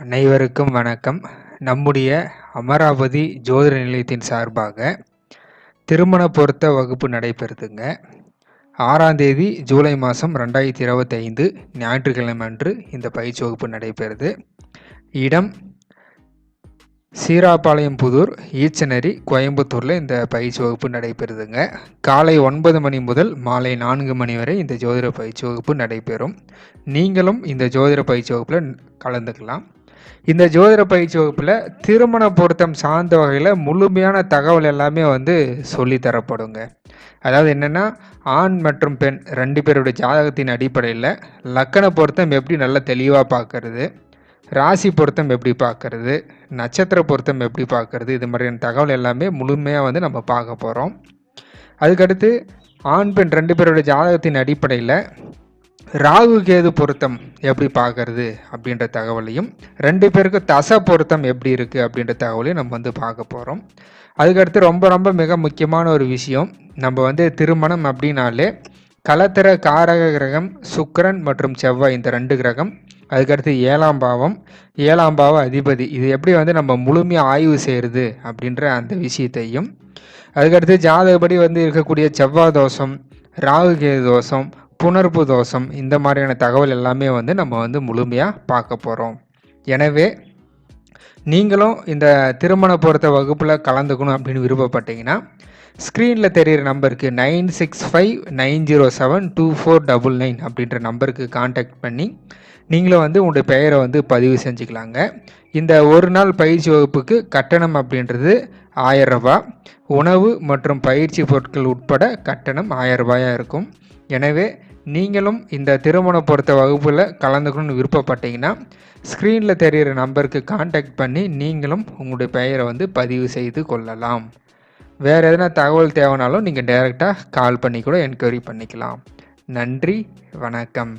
அனைவருக்கும் வணக்கம். நம்முடைய அமராவதி ஜோதிட நிலையத்தின் சார்பாக திருமண பொருத்த வகுப்பு நடைபெறுதுங்க. 6ஆம் தேதி ஜூலை மாதம் 2025 ஞாயிற்றுக்கிழமை அன்று இந்த பயிற்சி வகுப்பு நடைபெறுது. இடம் சீராபாளையம் புதூர் ஈச்சனரி கோயம்புத்தூரில் இந்த பயிற்சி வகுப்பு நடைபெறுதுங்க. காலை 9 மணி முதல் மாலை 4 மணி வரை இந்த ஜோதிட பயிற்சி வகுப்பு நடைபெறும். நீங்களும் இந்த ஜோதிட பயிற்சி வகுப்பில் கலந்துக்கலாம். இந்த ஜோதிட பயிற்சி வகுப்பில் திருமண பொருத்தம் சார்ந்த வகையில் முழுமையான தகவல் எல்லாமே சொல்லித்தரப்படுங்க. அதாவது என்னென்னா, ஆண் மற்றும் பெண் 2 பேருடைய ஜாதகத்தின் அடிப்படையில் லக்கண பொருத்தம் எப்படி நல்லா தெளிவாக பார்க்கறது, ராசி பொருத்தம் எப்படி பார்க்கறது, நட்சத்திர பொருத்தம் எப்படி பார்க்கறது, இது மாதிரியான தகவல் எல்லாமே முழுமையாக நம்ம பார்க்க போகிறோம். அதுக்கடுத்து ஆண் பெண் 2 பேருடைய ஜாதகத்தின் அடிப்படையில் ராகு கேது பொருத்தம் எப்படி பார்க்கறது அப்படின்ற தகவலையும், 2 பேருக்கு தசை பொருத்தம் எப்படி இருக்குது அப்படின்ற தகவலையும் நம்ம பார்க்க போகிறோம். அதுக்கடுத்து ரொம்ப மிக முக்கியமான ஒரு விஷயம், நம்ம திருமணம் அப்படின்னாலே கலத்திர காரக கிரகம் சுக்கிரன் மற்றும் செவ்வாய், இந்த 2 கிரகம், அதுக்கடுத்து 7ஆம் பாவம், 7ஆம் பாவ அதிபதி, இது எப்படி நம்ம முழுமையாக ஆய்வு செய்கிறது அப்படின்ற அந்த விஷயத்தையும், அதுக்கடுத்து ஜாதகப்படி இருக்கக்கூடிய செவ்வாய் தோஷம், ராகு கேது தோஷம், புணர்ப்பு தோஷம், இந்த மாதிரியான தகவல் எல்லாமே நம்ம முழுமையாக பார்க்க போகிறோம். எனவே நீங்களும் இந்த திருமண பொருத்த வகுப்பில் கலந்துக்கணும் அப்படின்னு விருப்பப்பட்டீங்கன்னா, ஸ்க்ரீனில் தெரிகிற நம்பருக்கு 9659072499 அப்படின்ற நம்பருக்கு கான்டாக்ட் பண்ணி நீங்களும் உங்களுடைய பெயரை பதிவு செஞ்சுக்கலாங்க. இந்த ஒரு நாள் பயிற்சி வகுப்புக்கு கட்டணம் அப்படின்றது 1000 ரூபாய், உணவு மற்றும் பயிற்சி பொருட்கள் உட்பட கட்டணம் 1000 ரூபாயாக இருக்கும். எனவே நீங்களும் இந்த திருமண பொருத்த வகுப்பில் கலந்துக்கணும்னு விருப்பப்பட்டீங்கன்னா, ஸ்க்ரீனில் தெரிகிற நம்பருக்கு கான்டாக்ட் பண்ணி நீங்களும் உங்களுடைய பெயரை பதிவு செய்து கொள்ளலாம். வேறு எதனா தகவல் தேவைனாலும் நீங்கள் டைரெக்டாக கால் பண்ணி கூட என்கொயரி பண்ணிக்கலாம். நன்றி, வணக்கம்.